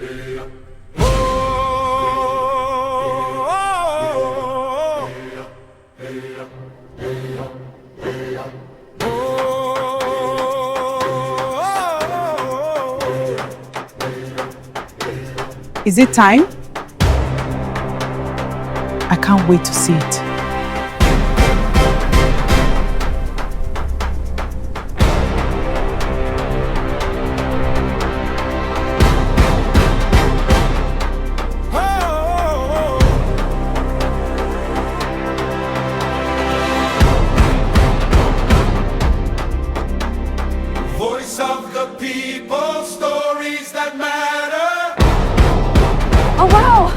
Is it time? I can't wait to see it. Voice of the people, stories that matter. Oh wow!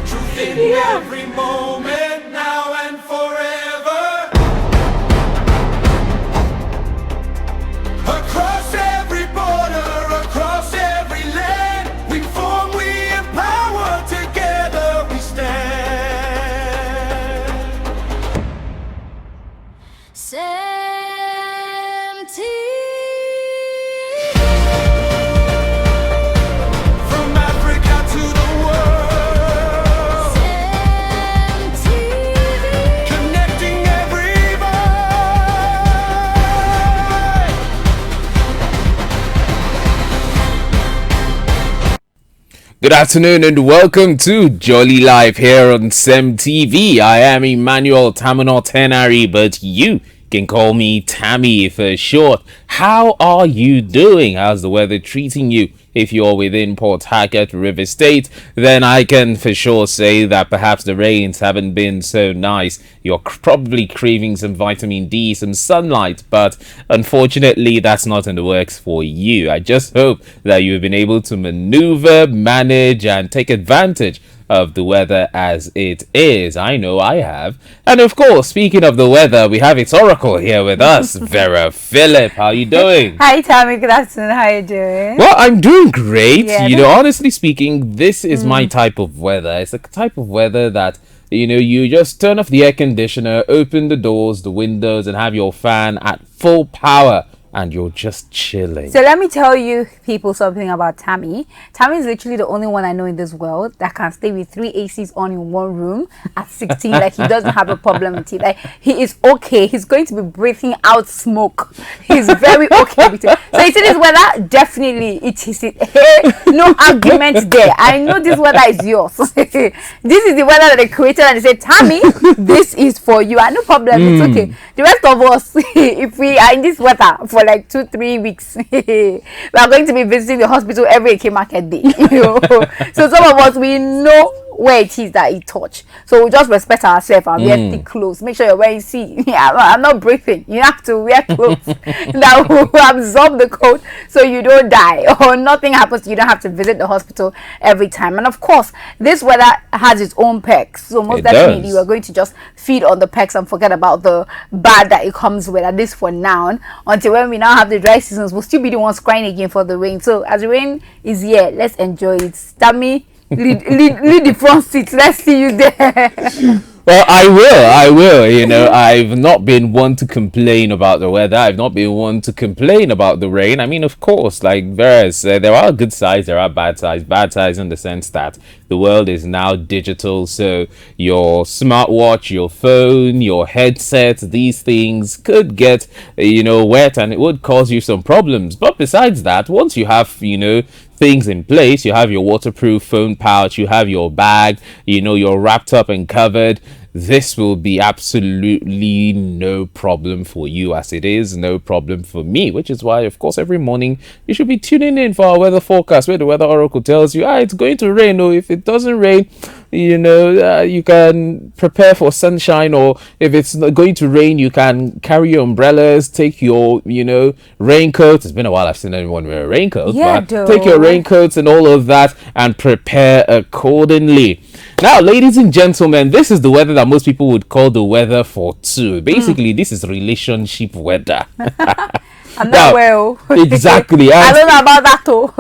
Truth in every moment, now and forever. Across every border, across every land, we form, we empower, together we stand. From Africa to the world, connecting every voice. Good afternoon and welcome to Jolly Life here on CEMTV. I am Emmanuel Tamino Tenari, but you can call me Tammy for short. How are you doing? How's the weather treating you? If you're within Port Harcourt, River State, then I can for sure say that perhaps the rains haven't been so nice. You're probably craving some vitamin D, some sunlight, but unfortunately that's not in the works for you. I just hope that you've been able to maneuver, manage, and take advantage of the weather as it is. I know I have. And of course, speaking of the weather, we have its oracle here with us, Vera Phillip. How are you doing? Hi Tammy, good afternoon. How are you doing? Well, I'm doing great. Yeah, You know, honestly speaking, this is my type of weather. It's the type of weather that, you know, you just turn off the air conditioner, open the doors, the windows, and have your fan at full power, and you're just chilling. So let me tell you people something about Tammy. Tammy is literally the only one I know in this world that can stay with 3 ACs on in one room at 16. Like, he doesn't have a problem with it. Like, he is okay. He's going to be breathing out smoke. He's very okay with it. So you see this weather? Definitely it is it. Hey, no argument there. I know this weather is yours. This is the weather that they created and they said, Tammy, this is for you. And no problem. It's okay. The rest of us, if we are in this weather for like 2-3 weeks, we are going to be visiting the hospital every Eke market day. So some of us, we know where it is that it touch, so we just respect ourselves and wear thick clothes. Make sure you're wearing I'm not breathing. You have to wear clothes that will absorb the cold so you don't die or nothing happens. You don't have to visit the hospital every time. And of course, this weather has its own perks, so most definitely you are going to just feed on the perks and forget about the bad that it comes with, at least for now, until when we now have the dry seasons. We'll still be the ones crying again for the rain. So as the rain is here, let's enjoy it. Tammy, lead the front seat. Let's see you there. Well, I will. You know, I've not been one to complain about the weather. I've not been one to complain about the rain. I mean, of course, like Vera said, there are good sides, there are bad sides. Bad sides in the sense that the world is now digital. So your smartwatch, your phone, your headset, these things could get, you know, wet, and it would cause you some problems. But besides that, once you have, you know, things in place, you have your waterproof phone pouch, you have your bag, you know, you're wrapped up and covered, this will be absolutely no problem for you, as it is no problem for me, which is why, of course, every morning you should be tuning in for our weather forecast, where the weather oracle tells you, it's going to rain, or if it doesn't rain, you know, you can prepare for sunshine, or if it's not going to rain, you can carry your umbrellas, take your, you know, raincoat. It's been a while I've seen anyone wear a raincoat, but take your raincoats and all of that and prepare accordingly. Now, ladies and gentlemen, this is the weather that most people would call the weather for two. Basically, this is relationship weather. I'm not well. Exactly. I don't know about that too.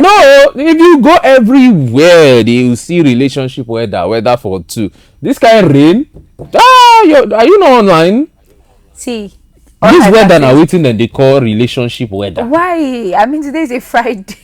No, if you go everywhere, you see relationship weather for two. This kind of rain. Are you not online? See. This weather now waiting and they call relationship weather. Why? I mean, today is a Friday.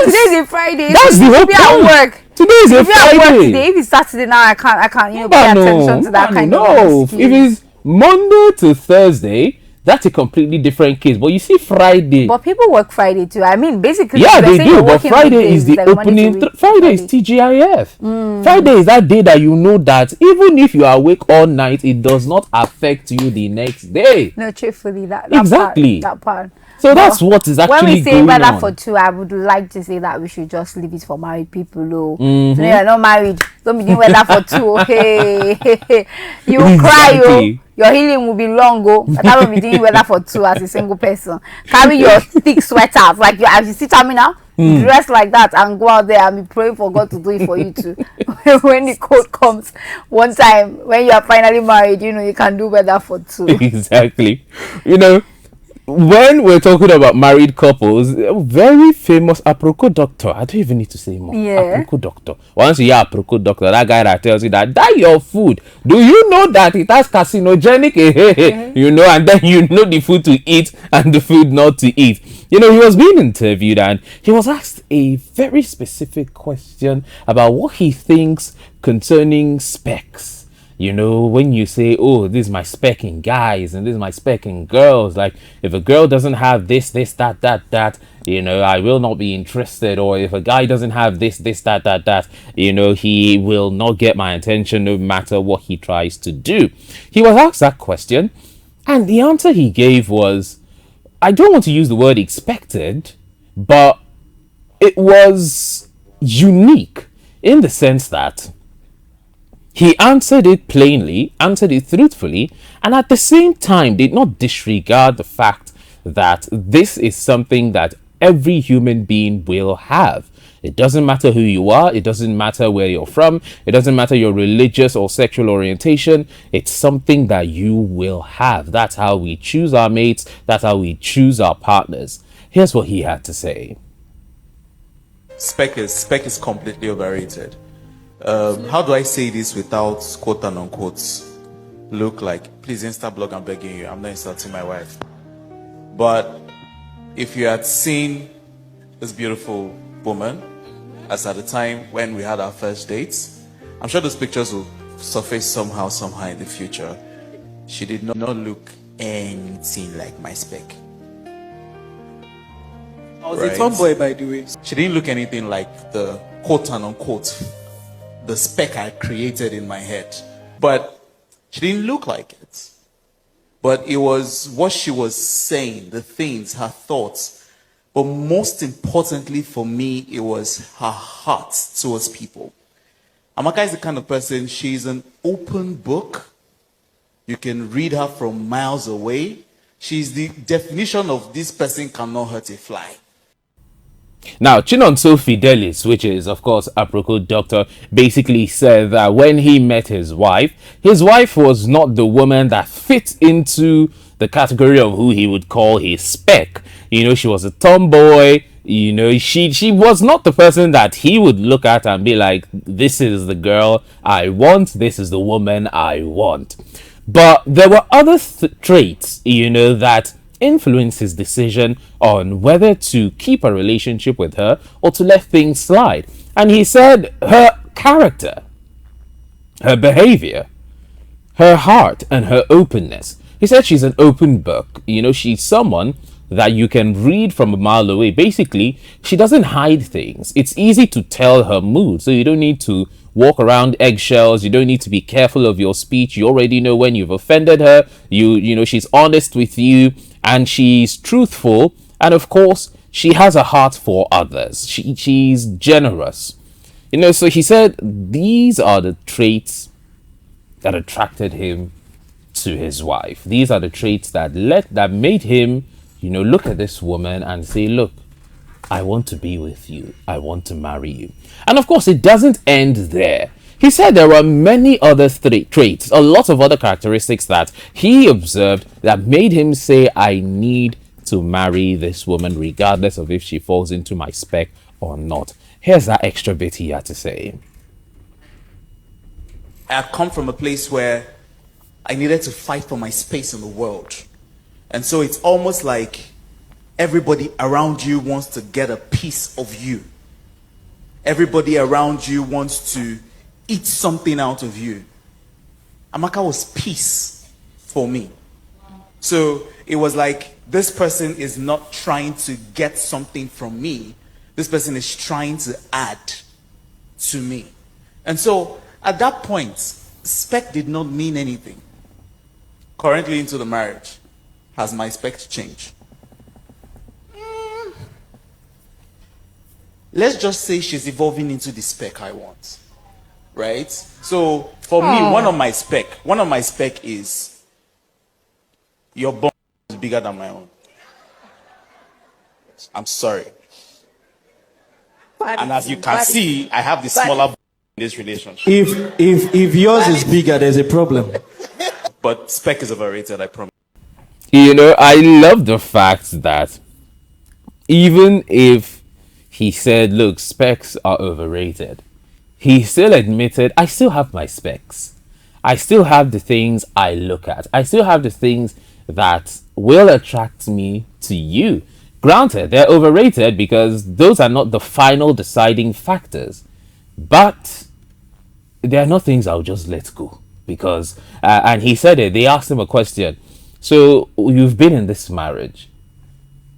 Today's a Friday. That's the whole Be at point. work. Today is a Be at work Friday. today. If it's Saturday now, I can't, pay But attention to that kind of If it's Monday to Thursday, that's a completely different case. But you see, Friday. But people work Friday too. I mean, basically, Yeah, if you're they saying do. you're But working Friday weekdays, is the like Monday opening. to week- Friday is TGIF. Friday is that day that you know that even if you are awake all night, it does not affect you the next day. No, truthfully, that Exactly. that part. So But that's what is actually when we say going weather on. for two, I would like to say that we should just leave it for married people. Oh, Mm-hmm. so you're not married, don't be doing weather for two. Hey, you will cry. Exactly. Oh, your healing will be long. Oh, but I will be doing weather for two as a single person. Carry your thick sweaters, like you as you see me now. Dress like that and go out there and be praying for God to do it for you too. When the cold comes, one time when you are finally married, you can do weather for two. Exactly. When we're talking about married couples, a very famous Akproko Doctor. I don't even need to say more. Yeah. Akproko Doctor. Once you hear Akproko Doctor, that guy that tells you that your food. Do you know that it has carcinogenic? And then you know the food to eat and the food not to eat. He was being interviewed and he was asked a very specific question about what he thinks concerning specs. When you say, oh, this is my spec in guys and this is my spec in girls, like if a girl doesn't have this, that, I will not be interested. Or if a guy doesn't have this, that, he will not get my attention no matter what he tries to do. He was asked that question and the answer he gave was, I don't want to use the word expected, but it was unique in the sense that he answered it plainly, answered it truthfully, and at the same time did not disregard the fact that this is something that every human being will have. It doesn't matter who you are. It doesn't matter where you're from. It doesn't matter your religious or sexual orientation. It's something that you will have. That's how we choose our mates. That's how we choose our partners. Here's what he had to say. Spec is completely overrated. How do I say this without quote and unquote look like? Please Insta blog, I'm begging you. I'm not insulting my wife. But if you had seen this beautiful woman as at the time when we had our first dates, I'm sure those pictures will surface somehow in the future. She did not look anything like my spec. I was a tomboy, by the way. She didn't look anything like the quote and unquote the spec I created in my head. But she didn't look like it. But it was what she was saying, the things, her thoughts. But most importantly for me, it was her heart towards people. Amaka is the kind of person, she's an open book. You can read her from miles away. She's the definition of this person cannot hurt a fly. Now, Chinonso Fidelis, which is, of course, Akproko Doctor, basically said that when he met his wife was not the woman that fit into the category of who he would call his spec. She was a tomboy. She was not the person that he would look at and be like, this is the girl I want. This is the woman I want. But there were other traits, that influence his decision on whether to keep a relationship with her or to let things slide. And he said her character, her behavior, her heart, and her openness. He said she's an open book. She's someone that you can read from a mile away. Basically, she doesn't hide things. It's easy to tell her mood, so you don't need to walk around eggshells. You don't need to be careful of your speech. You already know when you've offended her. She's honest with you and she's truthful. And of course, she has a heart for others. She's generous. So he said these are the traits that attracted him to his wife. These are the traits that made him, look at this woman and say, look, I want to be with you. I want to marry you. And of course, it doesn't end there. He said there were many other traits, a lot of other characteristics that he observed that made him say, I need to marry this woman regardless of if she falls into my spec or not. Here's that extra bit he had to say. I've come from a place where I needed to fight for my space in the world. And so it's almost like everybody around you wants to get a piece of you. Everybody around you wants to eat something out of you. Amaka was peace for me. So it was like, this person is not trying to get something from me. This person is trying to add to me. And so at that point, spec did not mean anything. Currently into the marriage, has my spec changed? Let's just say she's evolving into the spec I want, right? So for me, one of my spec is your bone is bigger than my own. I'm sorry. And as you can see, I have the smaller in this relationship. If yours is bigger, there's a problem. But spec is overrated, I promise. You know, I love the fact that even if he said, look, specs are overrated, he still admitted, I still have my specs. I still have the things I look at. I still have the things that will attract me to you. Granted, they're overrated because those are not the final deciding factors. But they are not things I'll just let go. Because, and he said it, they asked him a question. So, you've been in this marriage.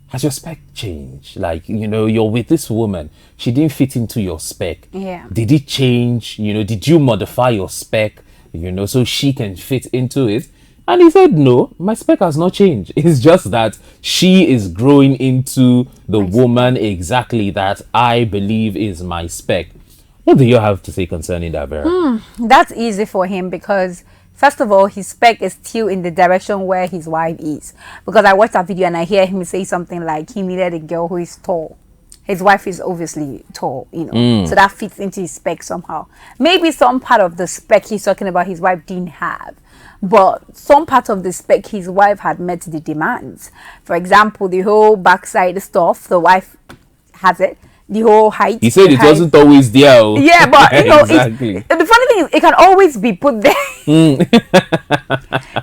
Has your spec changed? Like, you know, you're with this woman. She didn't fit into your spec. Yeah. Did it change? You know, did you modify your spec, you know, so she can fit into it? And he said, no, my spec has not changed. It's just that she is growing into the woman exactly that I believe is my spec. What do you have to say concerning that, Vera? That's easy for him because, first of all, his spec is still in the direction where his wife is. Because I watched that video and I hear him say something like he needed a girl who is tall. His wife is obviously tall, you know, so that fits into his spec somehow. Maybe some part of the spec he's talking about his wife didn't have, but some part of the spec his wife had met the demands. For example, the whole backside stuff, the wife has it. The whole height. He said it wasn't always there. Oh. Yeah, but you know, exactly. the funny thing is, it can always be put there.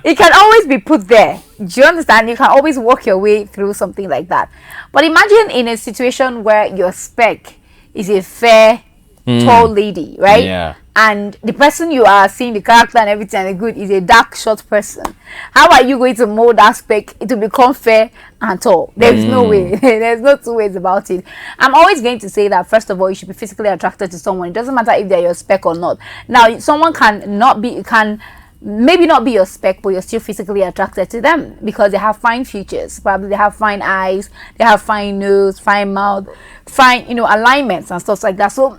It can always be put there. Do you understand? You can always work your way through something like that. But imagine in a situation where your spec is a fair, tall lady, right? Yeah. And the person you are seeing, the character and everything and the good, is a dark, short person. How are you going to mold that spec to become fair and tall? There's no way. There's no two ways about it. I'm always going to say that, first of all, you should be physically attracted to someone. It doesn't matter if they're your spec or not. Now, someone can maybe not be your spec, but you're still physically attracted to them because they have fine features. Probably they have fine eyes, they have fine nose, fine mouth, fine, you know, alignments and stuff like that. So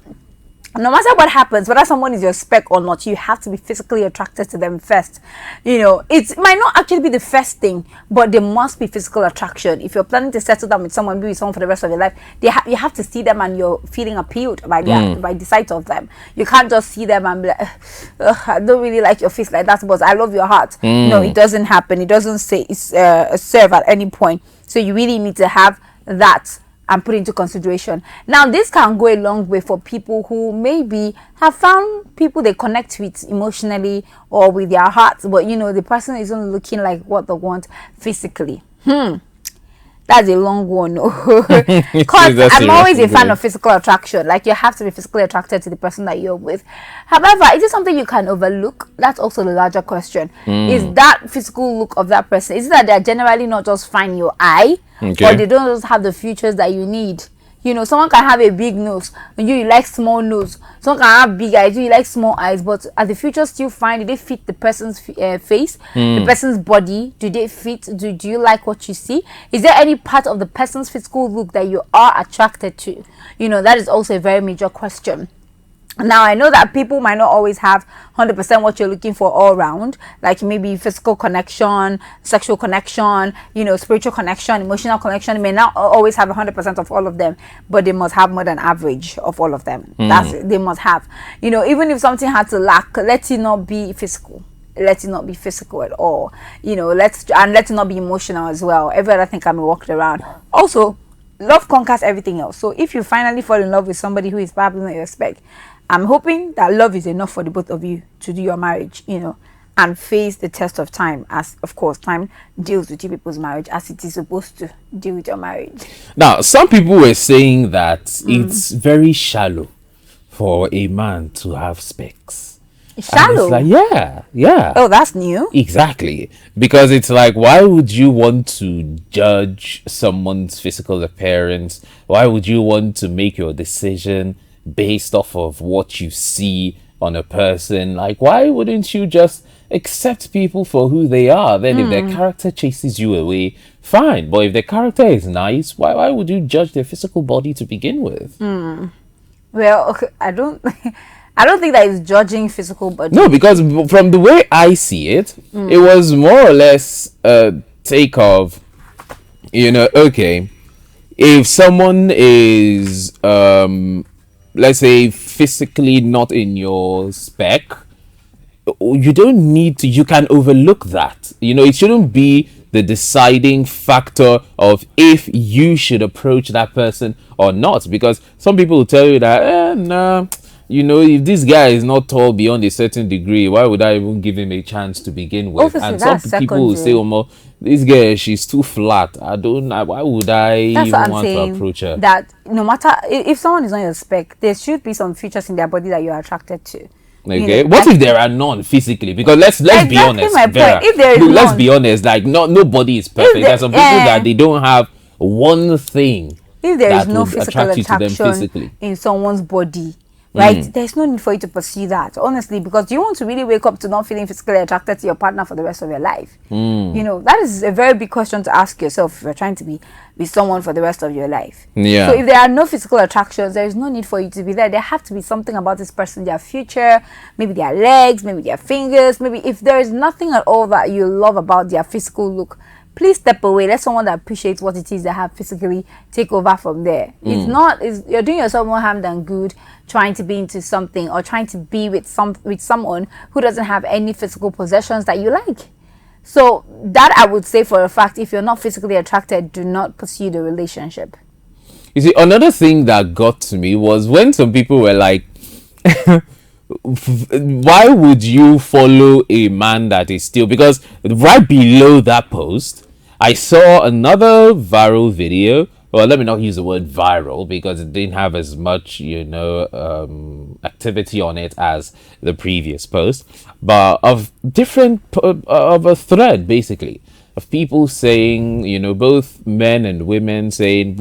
no matter what happens, whether someone is your spec or not, you have to be physically attracted to them first. You know, it might not actually be the first thing, but there must be physical attraction. If you're planning to settle down with someone, be with someone for the rest of your life, you have to see them and you're feeling appealed by the sight of them. You can't just see them and be like, I don't really like your face like that, but I love your heart. No, it doesn't happen. It doesn't say serve at any point. So you really need to have that and put into consideration. Now, this can go a long way for people who maybe have found people they connect with emotionally or with their hearts, but you know, the person isn't looking like what they want physically. That's a long one. Because I'm always a fan of physical attraction. Like, you have to be physically attracted to the person that you're with. However, is it something you can overlook? That's also the larger question. Is that physical look of that person, is it that they're generally not just fine in your eye, or they don't just have the features that you need? You know, someone can have a big nose and you like small nose. Someone can have big eyes, you like small eyes. But are the features still fine? Do they fit the person's face, the person's body? Do they fit? Do you like what you see? Is there any part of the person's physical look that you are attracted to? You know, that is also a very major question. Now, I know that people might not always have 100% what you're looking for all around, like maybe physical connection, sexual connection, you know, spiritual connection, emotional connection. You may not always have 100% of all of them, but they must have more than average of all of them. That's it. They must have, you know, even if something had to lack, let it not be physical. Let it not be physical at all. You know, let it not be emotional as well. Every other thing can be worked around. Also, love conquers everything else. So if you finally fall in love with somebody who is probably not your spec, I'm hoping that love is enough for the both of you to do your marriage, you know, and face the test of time, as of course time deals with you people's marriage as it is supposed to deal with your marriage. Now, some people were saying that it's very shallow for a man to have specs. And Shallow. it's like, yeah. Oh, that's new. Exactly. Because it's like, why would you want to judge someone's physical appearance? Why would you want to make your decision based off of what you see on a person? Like, why wouldn't you just accept people for who they are? Then if their character chases you away, fine. But if their character is nice, why would you judge their physical body to begin with? Well, okay, I don't think that is judging physical body. No, because from the way I see it, it was more or less a take of, okay, if someone is, let's say, physically not in your spec, you don't need to, you can overlook that. It shouldn't be the deciding factor of if you should approach that person or not, because some people will tell you that, nah, if this guy is not tall beyond a certain degree, why would I even give him a chance to begin with? Obviously, and some that's people will say, this girl, she's too flat. Why would I That's even what I'm want to saying. approach her? That no matter if someone is on your spec, there should be some features in their body that you're attracted to. Okay. What if there are none physically? Because let's be Exactly honest. my point. Vera, If there is look, let's none. be honest. Like nobody is perfect. There's some people that they don't have one thing If there is that no would physical attract you to them attraction physically. in someone's body, right? There's no need for you to pursue that, honestly, because you want to really wake up to not feeling physically attracted to your partner for the rest of your life. That is a very big question to ask yourself if you're trying to be with someone for the rest of your life. Yeah. So if there are no physical attractions, there is no need for you to be there. There have to be something about this person, their future, maybe their legs, maybe their fingers, maybe if there is nothing at all that you love about their physical look, please step away. Let someone that appreciates what it is they have physically take over from there. You're doing yourself more harm than good trying to be into something or trying to be with someone who doesn't have any physical possessions that you like. So that I would say for a fact, if you're not physically attracted, do not pursue the relationship. You see, another thing that got to me was when some people were like, why would you follow a man that is still, because right below that post I saw another viral video. Well, let me not use the word viral because it didn't have as much activity on it as the previous post, but of a thread basically of people saying, both men and women saying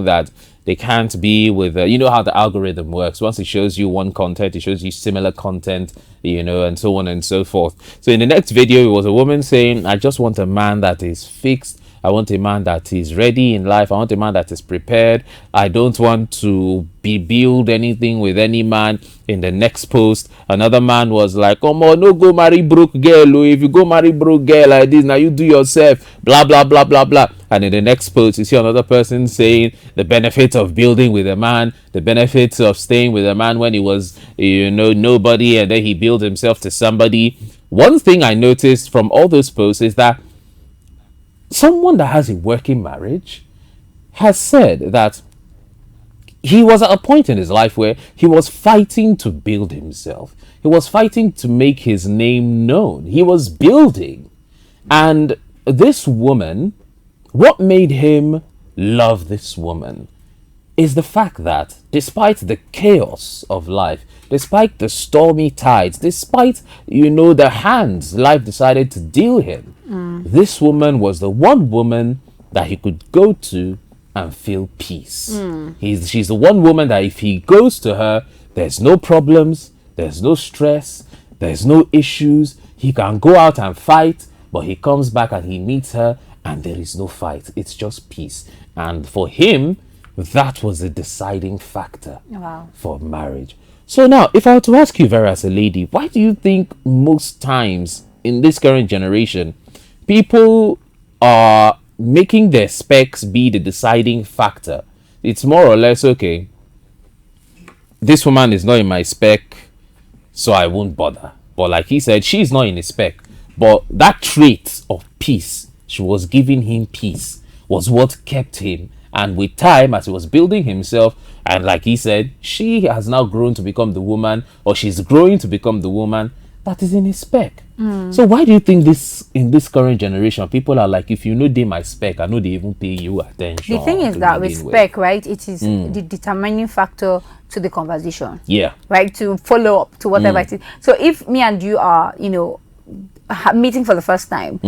that they can't be with, how the algorithm works. Once it shows you one content, it shows you similar content, and so on and so forth. So in the next video, it was a woman saying, I just want a man that is fixed. I want a man that is ready in life. I want a man that is prepared. I don't want to build anything with any man. In the next post, another man was like, oh, no, go marry broke girl. Oh, if you go marry broke girl like this, now you do yourself, blah, blah, blah, blah, blah. And in the next post, you see another person saying the benefits of building with a man, the benefits of staying with a man when he was, nobody, and then he built himself to somebody. One thing I noticed from all those posts is that someone that has a working marriage has said that he was at a point in his life where he was fighting to build himself. He was fighting to make his name known. He was building. And this woman, what made him love this woman is the fact that despite the chaos of life, despite the stormy tides, despite, the hands life decided to deal him, this woman was the one woman that he could go to and feel peace. She's the one woman that if he goes to her, there's no problems, there's no stress, there's no issues. He can go out and fight, but he comes back and he meets her and there is no fight. It's just peace. And for him, that was the deciding factor for marriage. So now, if I were to ask you, Vera, as a lady, why do you think most times in this current generation, people are making their specs be the deciding factor? It's more or less, okay, this woman is not in my spec, so I won't bother. But like he said, she's not in his spec. But that trait of peace, she was giving him peace, was what kept him. And with time, as he was building himself, and like he said, she has now grown to become the woman, or she's growing to become the woman that is in his spec. So why do you think this in this current generation people are like, if you know they my spec, I know they even pay you attention? The thing is that with spec, right, it is the determining factor to the conversation. Yeah. Right, to follow up to whatever it is. So if me and you are, meeting for the first time,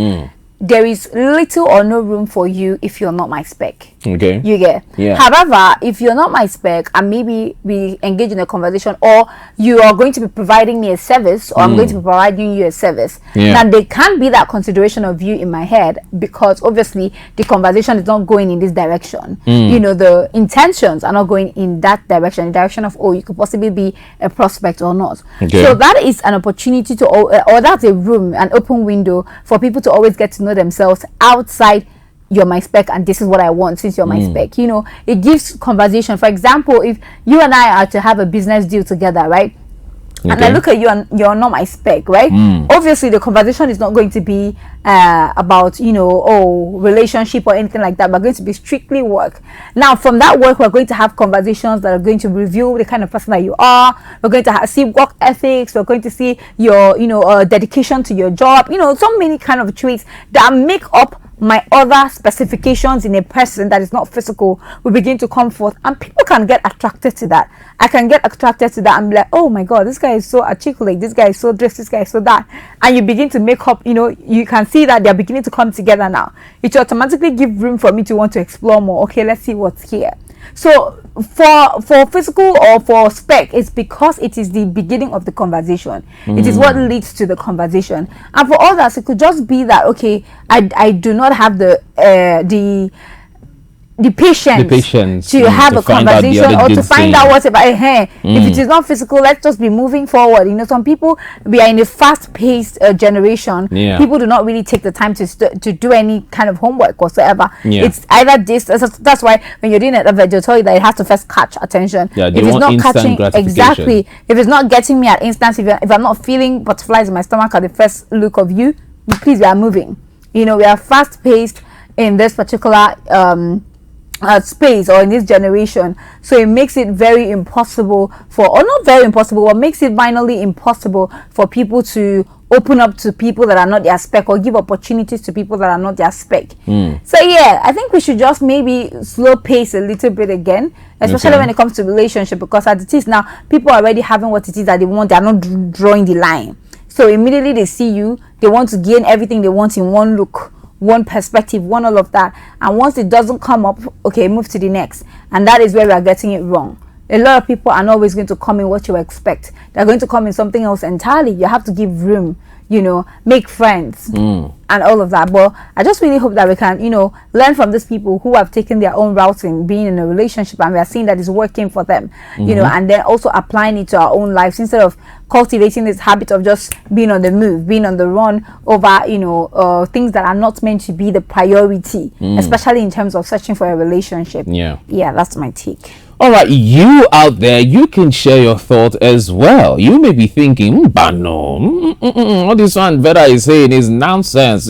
there is little or no room for you if you're not my spec. Okay. You get. Yeah. However, if you're not my spec and maybe we engage in a conversation, or you are going to be providing me a service, or I'm going to be providing you a service, then there can be that consideration of you in my head, because obviously the conversation is not going in this direction. The intentions are not going in that direction, the direction of, oh, you could possibly be a prospect or not. Okay. So that is an opportunity to, or that's a room, an open window for people to always get to know themselves outside you're my spec and this is what I want since you're my spec. It gives conversation. For example, if you and I are to have a business deal together, right? And I look at you and you're not my spec, right? Obviously the conversation is not going to be about relationship or anything like that, but going to be strictly work. Now from that work, we're going to have conversations that are going to reveal the kind of person that you are. We're going to see work ethics. We're going to see your dedication to your job, so many kind of traits that make up my other specifications in a person that is not physical will begin to come forth, and people can get attracted to that. I can get attracted to that and be like, oh my god, this guy is so articulate, this guy is so this, this guy is so that, and you begin to make up, you can see that they're beginning to come together now. It automatically give room for me to want to explore more. Okay, let's see what's here. So for physical or for spec, it's because it is the beginning of the conversation. It is what leads to the conversation. And for others, it could just be that, okay, I do not have the patience to have a conversation or to find out what's about. If it is not physical, let's just be moving forward. Some people, we are in a fast-paced generation. People do not really take the time to do any kind of homework whatsoever. It's either this. That's why when you're doing it, they'll tell you that it has to first catch attention. If it's not catching, exactly. If it's not getting me at instance, if I'm not feeling butterflies in my stomach at the first look of you, please, we are moving. We are fast-paced in this particular space, or in this generation, so it makes it very impossible or not very impossible, but makes it minorly impossible for people to open up to people that are not their spec, or give opportunities to people that are not their spec. So I think we should just maybe slow pace a little bit again, especially when it comes to relationship, because as it is now, people are already having what it is that they want. They are not drawing the line, so immediately they see you, they want to gain everything they want in one look, one perspective, one all of that, and once it doesn't come up, okay, move to the next. And that is where we are getting it wrong. A lot of people are not always going to come in what you expect. They're going to come in something else entirely. You have to give room, make friends and all of that. But I just really hope that we can, learn from these people who have taken their own route in being in a relationship, and we are seeing that it's working for them, and then also applying it to our own lives, instead of cultivating this habit of just being on the move, being on the run over, things that are not meant to be the priority, especially in terms of searching for a relationship. Yeah, that's my take. All right, you out there, you can share your thought as well. You may be thinking, but no, all this one Vera is saying is nonsense.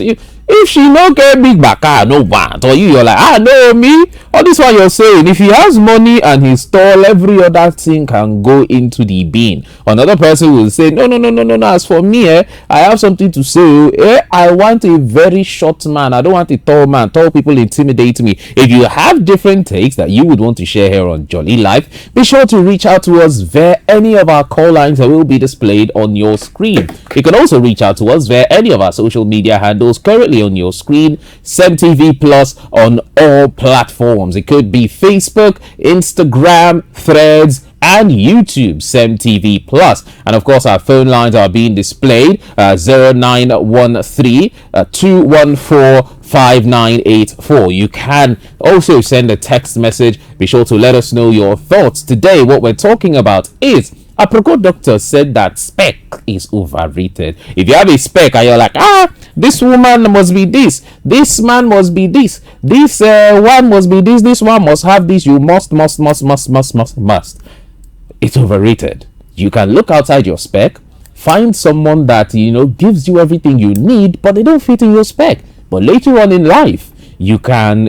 If she no get big back, no want. Or you're like, no, me. All this one you're saying, if he has money and he's tall, every other thing can go into the bin. Another person will say, no. As for me, I have something to say. I want a very short man. I don't want a tall man. Tall people intimidate me. If you have different takes that you would want to share here on Jolly Life, be sure to reach out to us via any of our call lines that will be displayed on your screen. You can also reach out to us via any of our social media handles currently on your screen. CEMTVPLUS on all platforms. It could be Facebook, Instagram, Threads, and YouTube. CEMTVPLUS. And of course, our phone lines are being displayed 0913 214 5984. You can also send a text message. Be sure to let us know your thoughts. Today, what we're talking about is Akproko Doctor said that spec is overrated. If you have a spec and you're like, this woman must be this man must be this one must be this one must have this, you must. It's overrated. You can look outside your spec, find someone that gives you everything you need, but they don't fit in your spec. But later on in life, you can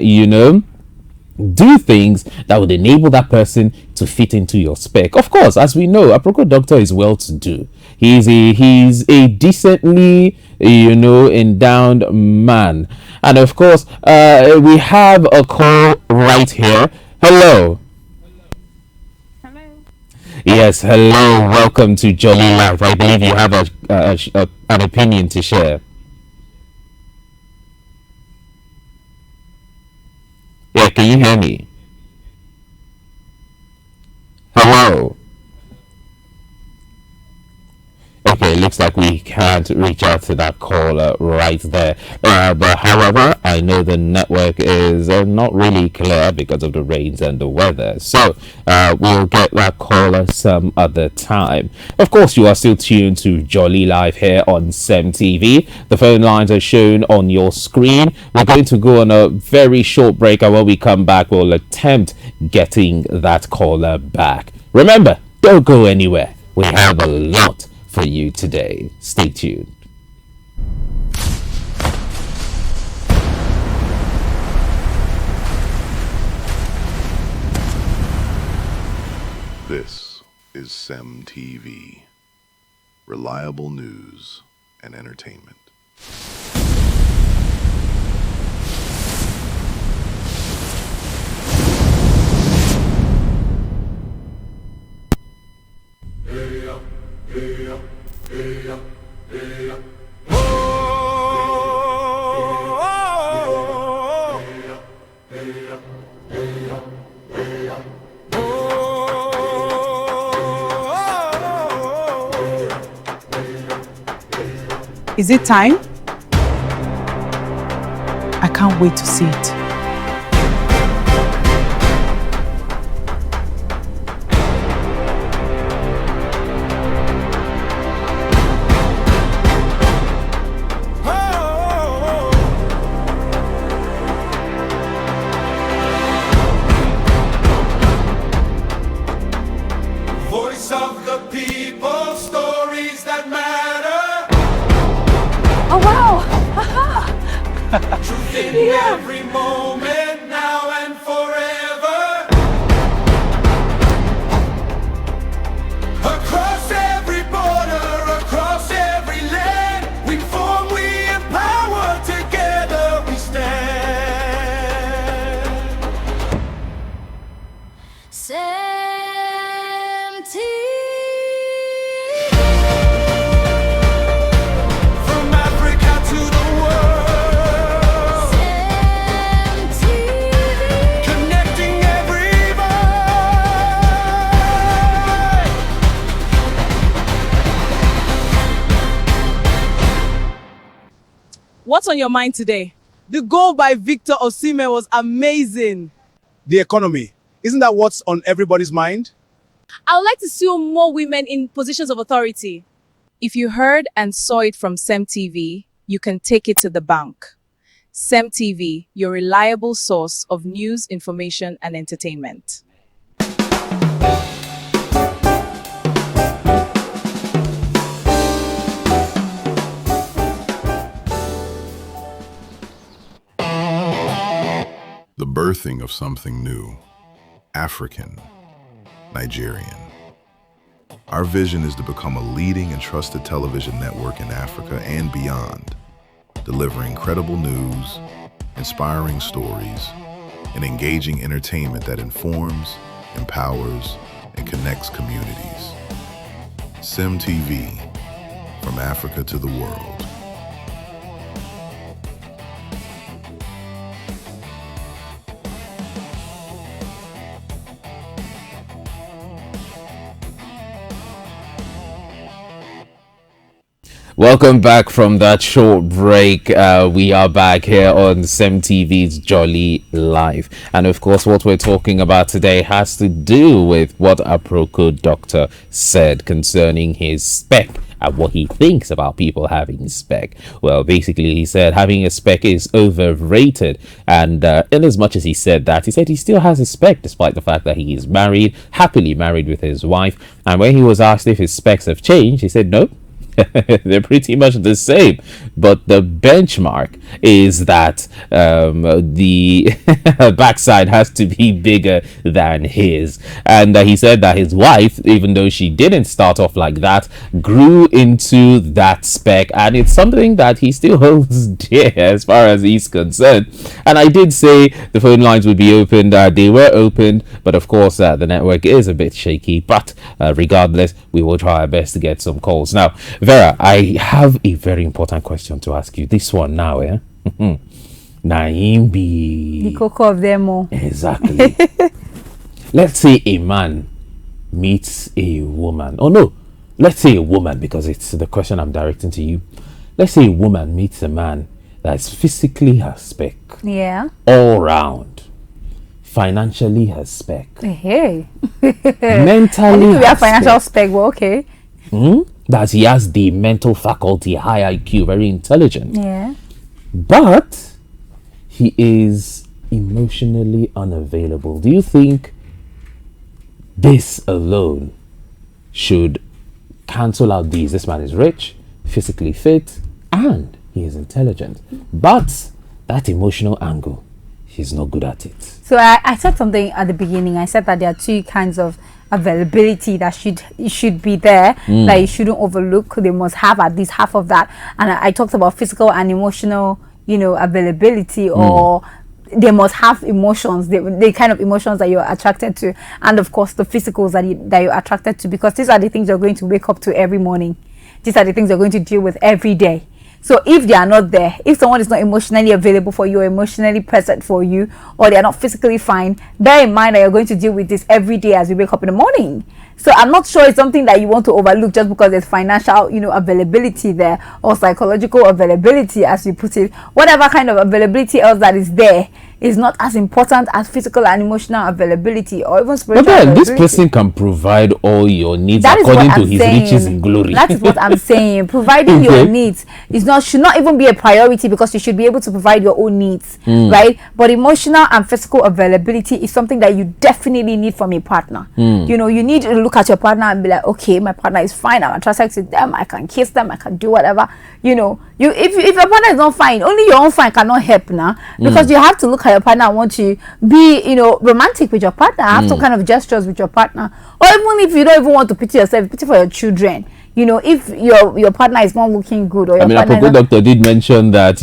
do things that would enable that person to fit into your spec. Of course, as we know, Akproko Doctor is well to do. He's a decently, endowed man. And of course, we have a call right here. Hello. Yes, hello. Welcome to Jolly Life. I believe you have an opinion to share. Yeah, can you hear me? Hello. Okay, looks like we can't reach out to that caller right there. But however, I know the network is not really clear because of the rains and the weather. So we'll get that caller some other time. Of course, you are still tuned to Jolly Live here on CEMTV. The phone lines are shown on your screen. We're going to go on a very short break, and when we come back, we'll attempt getting that caller back. Remember, don't go anywhere. We have a lot for you today. Stay tuned. This is CEMTV, reliable news and entertainment. Is it time? I can't wait to see it. Voice of the people, stories that matter. Oh wow! Truth in every moment, now and forever. Across every border, across every land, we form, we empower, together we stand. From Africa to the world, connecting every voice. What's on your mind today? The goal by Victor Osimhen was amazing. The economy. Isn't that what's on everybody's mind? I would like to see more women in positions of authority. If you heard and saw it from CEMTV, you can take it to the bank. CEMTV, your reliable source of news, information, and entertainment. The birthing of something new, African, Nigerian. Our vision is to become a leading and trusted television network in Africa and beyond, delivering credible news, inspiring stories, and engaging entertainment that informs, empowers, and connects communities. CEMTV, from Africa to the world. Welcome back from that short break. We are back here on CEMTV's Jolly Life. And of course, what we're talking about today has to do with what Akproko Doctor said concerning his spec and what he thinks about people having spec. Well, basically, he said having a spec is overrated. And in as much as he said that, he said he still has a spec despite the fact that he is married, happily married with his wife. And when he was asked if his specs have changed, he said no. They're pretty much the same, but the benchmark is that the backside has to be bigger than his. And he said that his wife, even though she didn't start off like that, grew into that spec, and it's something that he still holds dear as far as he's concerned. And I did say the phone lines would be opened. They were opened, but of course the network is a bit shaky. But regardless, we will try our best to get some calls. Now, Vera, I have a very important question to ask you. This one now, eh? Naimbi. The cocoa of them all. Exactly. Let's say a man meets a woman. Oh no, let's say a woman, because it's the question I'm directing to you. Let's say a woman meets a man that's physically her spec, Yeah. all round, financially her spec, Hey. mentally We her have financial spec, spec, well, okay. that he has the mental faculty, high IQ, very intelligent, Yeah. but he is emotionally unavailable. Do you think this alone should cancel out these? This man is rich, physically fit, and he is intelligent, but that emotional angle, he's not good at it. So I said something at the beginning. I said that there are two kinds of availability that should be there, that you shouldn't overlook. They must have at least half of that. And I talked about physical and emotional, availability, or they must have emotions, the kind of emotions that you're attracted to, and of course the physicals that you're attracted to, because these are the things you're going to wake up to every morning. These are the things you're going to deal with every day. So if they are not there, if someone is not emotionally available for you, or emotionally present for you, or they are not physically fine, bear in mind that you're going to deal with this every day as you wake up in the morning. So I'm not sure it's something that you want to overlook just because there's financial, availability there, or psychological availability, as you put it. Whatever kind of availability else that is there is not as important as physical and emotional availability, or even spiritual But then this availability. person can provide all your needs That is according what to I'm his saying. riches in glory. That is what I'm saying. Providing your Okay. needs should not even be a priority, because you should be able to provide your own needs, right? But emotional and physical availability is something that you definitely need from a partner. You need to look at your partner and be like, okay, my partner is fine. I'm attracted to them. I can kiss them. I can do whatever. If your partner is not fine, only your own fine cannot help now, because you have to look at your partner and want to be, romantic with your partner, have some kind of gestures with your partner, or even if you don't even want to pity yourself, pity for your children. If your partner is not looking good, or your partner Akproko Doctor did mention that,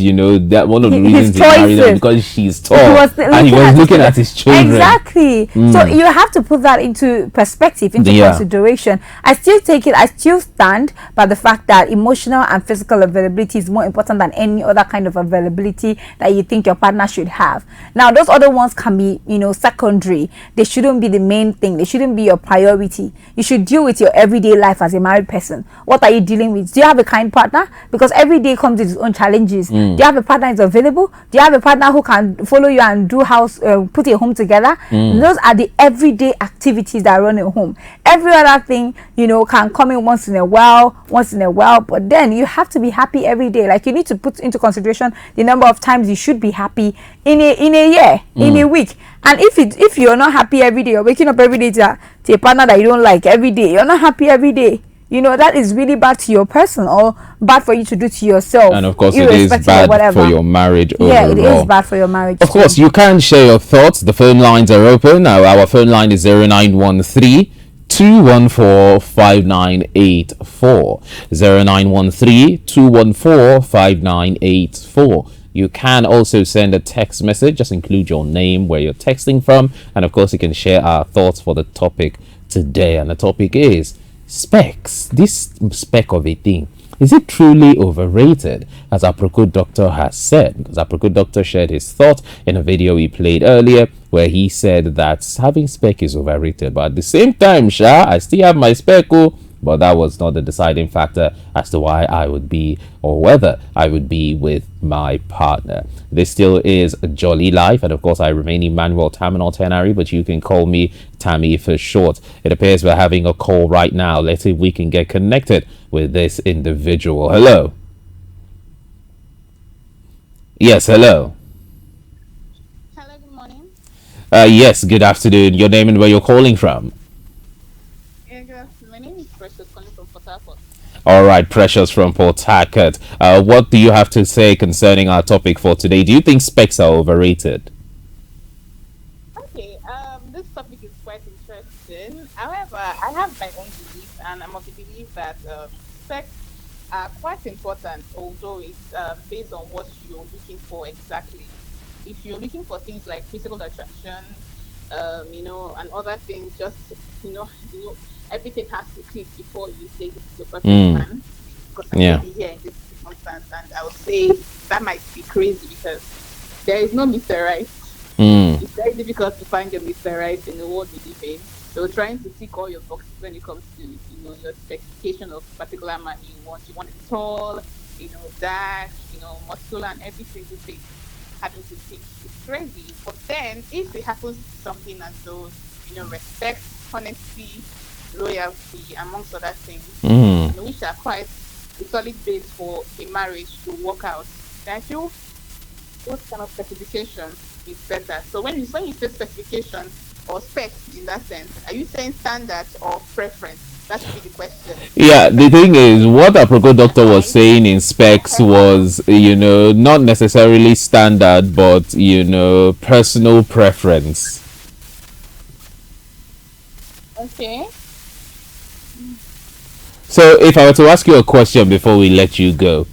that one of the reasons he married her because she's tall, and he was looking at his children. Exactly. So you have to put that into perspective, into consideration. I still stand by the fact that emotional and physical availability is more important than any other kind of availability that you think your partner should have. Now, those other ones can be, secondary. They shouldn't be the main thing. They shouldn't be your priority. You should deal with your everyday life as a married person. What are you dealing with? Do you have a kind partner? Because every day comes with its own challenges. Do you have a partner that's available? Do you have a partner who can follow you and do put a home together? Those are the everyday activities that run a home. Every other thing, can come in once in a while, but then you have to be happy every day. Like, you need to put into consideration the number of times you should be happy in a year, in a week. And if you're not happy every day, you're waking up every day to a partner that you don't like every day, you're not happy every day. That is really bad to your person, or bad for you to do to yourself. And of course, it is bad for your marriage overall. Yeah, it is bad for your marriage. Of course, you can share your thoughts. The phone lines are open. Now, our phone line is 0913 214 5984. 0913 214 5984. You can also send a text message. Just include your name, where you're texting from, and of course, you can share our thoughts for the topic today. And the topic is specs. This spec of a thing, is it truly overrated, as Akproko Doctor has said? Because Akproko Doctor shared his thought in a video he played earlier, where he said that having spec is overrated, but at the same time, I still have my spec. But that was not the deciding factor as to why I would be, or whether I would be, with my partner. This still is a jolly life, and of course I remain Emmanuel Taminol Tenari, but you can call me Tammy for short. It appears we're having a call right now. Let's see if we can get connected with this individual. Hello. Yes, hello. Hello, good morning. Yes, good afternoon. Your name and where you're calling from? Yeah, guys. My name is Precious, calling from Port Harcourt. All right, Precious from Port Harcourt. What do you have to say concerning our topic for today? Do you think specs are overrated? Okay, this topic is quite interesting. However, I have my own belief, and I'm of the belief that specs are quite important, although it's based on what you're looking for exactly. If you're looking for things like physical attraction, and other things, just everything has to click before you say this is your perfect Mm, man. Because I may yeah. be here in this circumstance, and I would say that might be crazy because there is no Mr. Right. Mm, It's very difficult to find your Mr. Right in the world we live in. So trying to tick all your boxes when it comes to your specification of particular man you want. You want it tall, dark, muscular, and every single thing having to tick. It's crazy. But then if it happens something as those, respect, honesty, loyalty, amongst other things, mm. which are quite a solid base for a marriage to work out. Then I feel those kind of specifications is better. So when you say specifications or specs in that sense, are you saying standard or preference? That should be the question. Yeah, the thing is, what Aproko Doctor was Height saying in or specs hairstyle? was, not necessarily standard, but, personal preference. Okay. So, if I were to ask you a question before we let you go,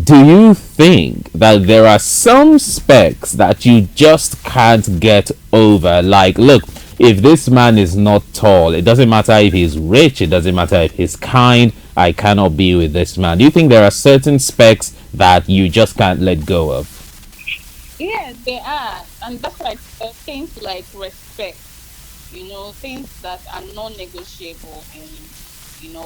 do you think that there are some specs that you just can't get over? Like, look, if this man is not tall, it doesn't matter if he's rich, it doesn't matter if he's kind, I cannot be with this man. Do you think there are certain specs that you just can't let go of? Yeah, they are. And that's like things like respect, things that are non-negotiable in,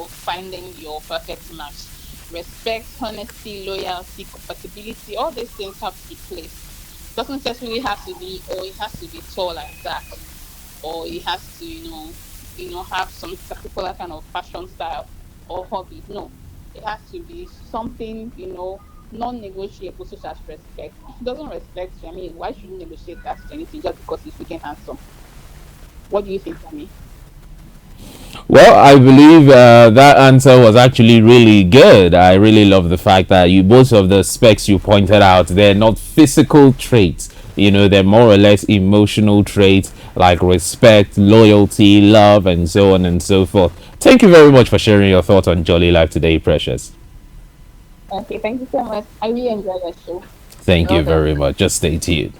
finding your perfect match. Respect, honesty, loyalty, compatibility, all these things have to be placed. Doesn't necessarily have to be, or it has to be tall and dark, or it has to, have some particular kind of fashion style or hobby. No, it has to be something, non-negotiable, such as respect. If he doesn't respect you, I mean, why should you negotiate that to anything just because he's freaking handsome? What do you think, Tammy? Well, I believe that answer was actually really good. I really love the fact that you both of the specs you pointed out, they're not physical traits. They're more or less emotional traits like respect, loyalty, love, and so on and so forth. Thank you very much for sharing your thoughts on Jolly Life today, Precious. Okay, thank you so much. I really enjoy that show. Thank you Well done. very much. Just stay tuned.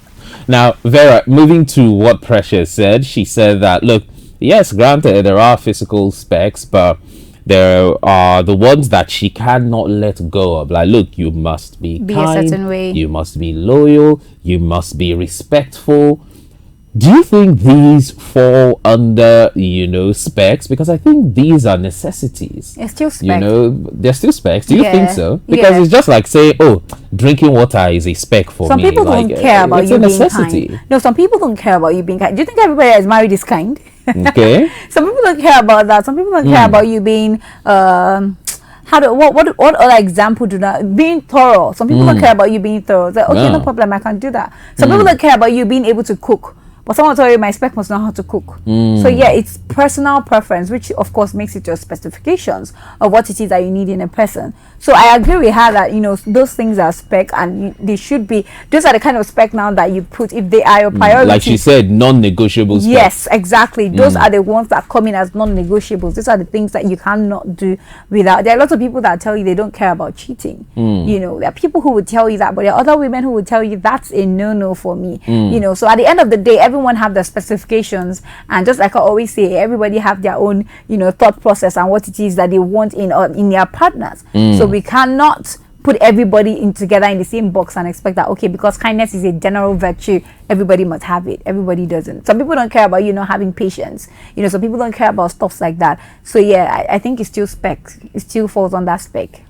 Now, Vera, moving to what Precious said, she said that, look, yes, granted, there are physical specs, but there are the ones that she cannot let go of. Like, look, you must be Be a kind, certain way. you must be loyal, you must be respectful. Do you think these fall under, specs? Because I think these are necessities. It's still spec. They're still specs. Do you think Yeah, so? Because yeah. it's just like saying, oh, drinking water is a spec for Some me. people Like, don't care about it's you a being necessity. kind. No, some people don't care about you being kind. Do you think everybody that is married is kind? Okay. Some people don't care about that. Some people don't care about you being how do what other example do that being thorough. Some people don't care about you being thorough. It's like, okay, no No. problem, I can do that. Some people don't care about you being able to cook. But someone tell you my spec must know how to cook. So yeah, it's personal preference, which of course makes it your specifications of what it is that you need in a person. So I agree with her that those things are spec, and they should be. Those are the kind of spec now that you put if they are your priority. Like she said, non-negotiable specs. Yes, exactly. Those are the ones that come in as non-negotiables. These are the things that you cannot do without. There are lots of people that tell you they don't care about cheating. There are people who would tell you that, but there are other women who would tell you that's a no-no for me. So at the end of the day, everyone have their specifications, and just like I always say, everybody have their own, thought process and what it is that they want in their partners. So we cannot put everybody in together in the same box and expect that, okay, because kindness is a general virtue, everybody must have it. Everybody doesn't. Some people don't care about not having patience. Some people don't care about stuff like that. So yeah, I think it's still spec. It still falls on that spec.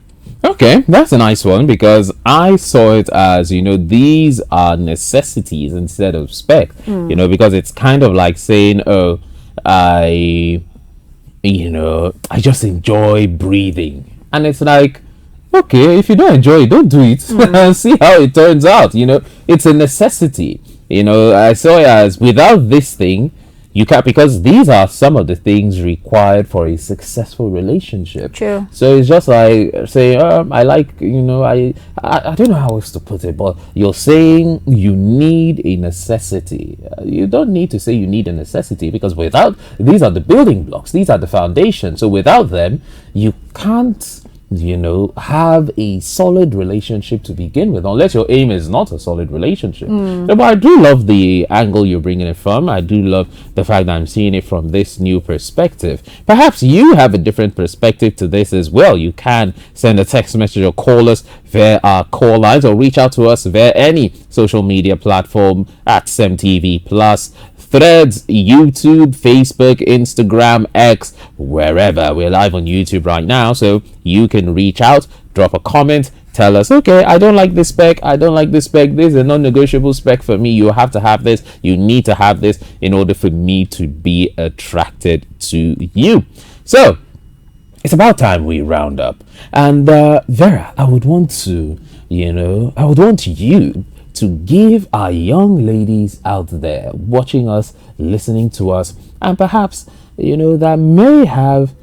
Okay, that's a nice one because I saw it as, these are necessities instead of spec. Because it's kind of like saying, oh, I I just enjoy breathing. And it's like, okay, if you don't enjoy it, don't do it. And see how it turns out. It's a necessity. I saw it as without this thing, You can't, because these are some of the things required for a successful relationship. True. So it's just like saying, I like, I don't know how else to put it, but you're saying you need a necessity. You don't need to say you need a necessity, because without, these are the building blocks, these are the foundations. So without them, you can't, have a solid relationship to begin with, unless your aim is not a solid relationship. But I do love the angle you're bringing it from. I do love the fact that I'm seeing it from this new perspective. Perhaps you have a different perspective to this as well. You can send a text message or call us via our call lines, or reach out to us via any social media platform at CEMTV Plus, Threads, YouTube, Facebook, Instagram, X, wherever. We're live on YouTube right now, so you can reach out, drop a comment, tell us, okay, I don't like this spec, I don't like this spec, this is a non-negotiable spec for me, you have to have this, you need to have this in order for me to be attracted to you. So it's about time we round up. And Vera, I would want to, I would want you to give our young ladies out there watching us, listening to us, and perhaps, that may have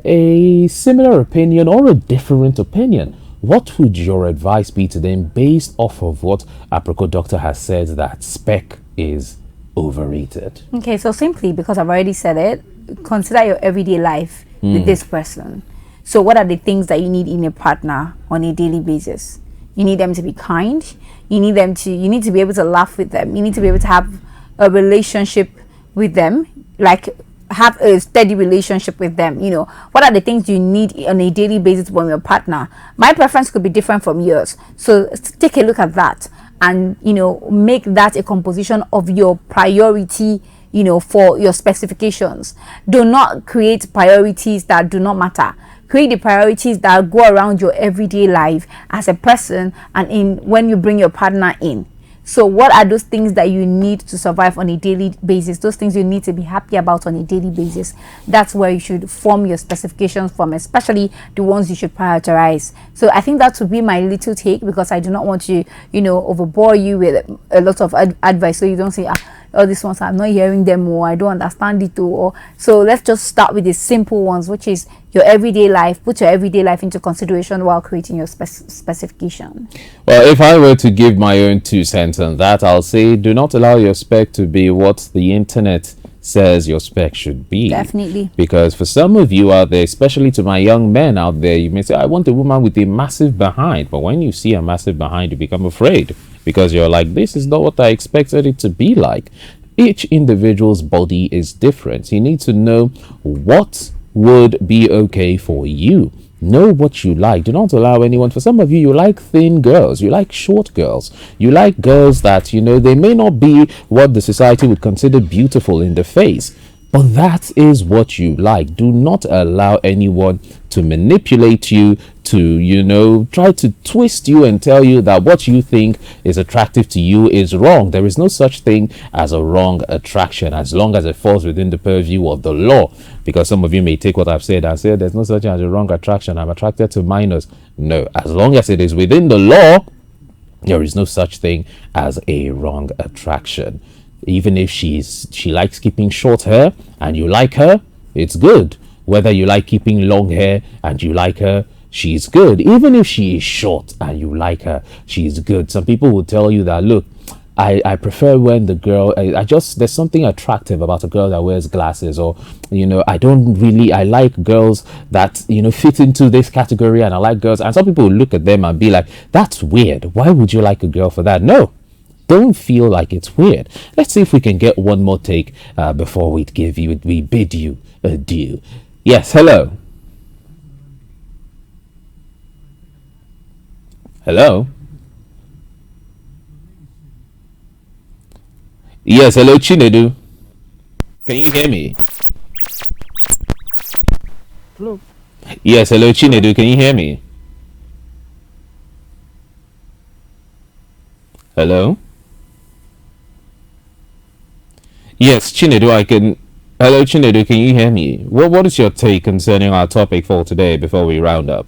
a similar opinion or a different opinion. What would your advice be to them based off of what Akproko Doctor has said, that spec is overrated? Okay, so simply, because I've already said it, consider your everyday life with this person. So what are the things that you need in a partner on a daily basis? You need them to be kind. You need to be able to laugh with them. You need to be able to have a relationship with them, like have a steady relationship with them. What are the things you need on a daily basis from your partner? My preference could be different from yours. So take a look at that and, make that a composition of your priority, for your specifications. Do not create priorities that do not matter. Create the priorities that go around your everyday life as a person and when you bring your partner in. So what are those things that you need to survive on a daily basis? Those things you need to be happy about on a daily basis. That's where you should form your specifications from, especially the ones you should prioritize. So I think that would be my little take, because I do not want to, overbore you with a lot of advice, so you don't say, oh, these ones I'm not hearing them, or I don't understand it, or so let's just start with the simple ones, which is your everyday life. Put your everyday life into consideration while creating your specification. Well, if I were to give my own 2 cents on that, I'll say do not allow your spec to be what the internet says your spec should be. Definitely. Because for some of you out there, especially to my young men out there, you may say, I want a woman with a massive behind. But when you see a massive behind, you become afraid, because you're like, this is not what I expected it to be like. Each individual's body is different. You need to know what would be okay for you. Know what you like. Do not allow anyone. For some of you, you like thin girls, you like short girls, you like girls that they may not be what the society would consider beautiful in the face, but that is what you like. Do not allow anyone to manipulate you, to try to twist you and tell you that what you think is attractive to you is wrong. There is no such thing as a wrong attraction, as long as it falls within the purview of the law. Because some of you may take what I've said and say there's no such thing as a wrong attraction, I'm attracted to minors. No, as long as it is within the law, there is no such thing as a wrong attraction. Even if she likes keeping short hair and you like her, it's good. Whether you like keeping long hair and you like her, she's good. Even if she is short and you like her, she's good. Some people will tell you that, look, I prefer when the girl, there's something attractive about a girl that wears glasses, or, I like girls that, fit into this category, and I like girls. And some people will look at them and be like, that's weird. Why would you like a girl for that? No, don't feel like it's weird. Let's see if we can get one more take before we bid you adieu. Yes, hello. Hello. Yes, hello, Chinedu. Can you hear me? Hello. Yes, hello, Chinedu. Can you hear me? Hello? Yes, Chinedu, I can... Hello, Chinedu, can you hear me? What is your take concerning our topic for today before we round up?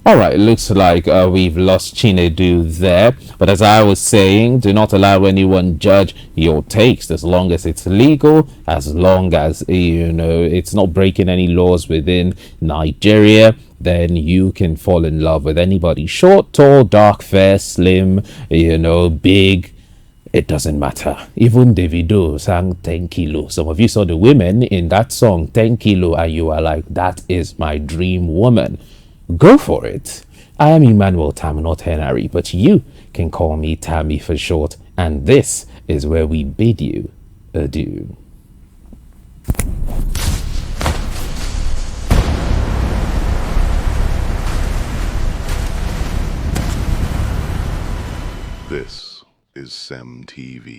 All right, looks like we've lost Chinedu there. But as I was saying, do not allow anyone judge your taste as long as it's legal, as long as, it's not breaking any laws within Nigeria. Then you can fall in love with anybody. Short, tall, dark, fair, slim, big. It doesn't matter. Even Davido sang 10 kilo. Some of you saw the women in that song 10 kilo and you are like, that is my dream woman. Go for it. I am Emmanuel Tam, not Henry, but you can call me Tammy for short. And this is where we bid you adieu. This is CEMTV.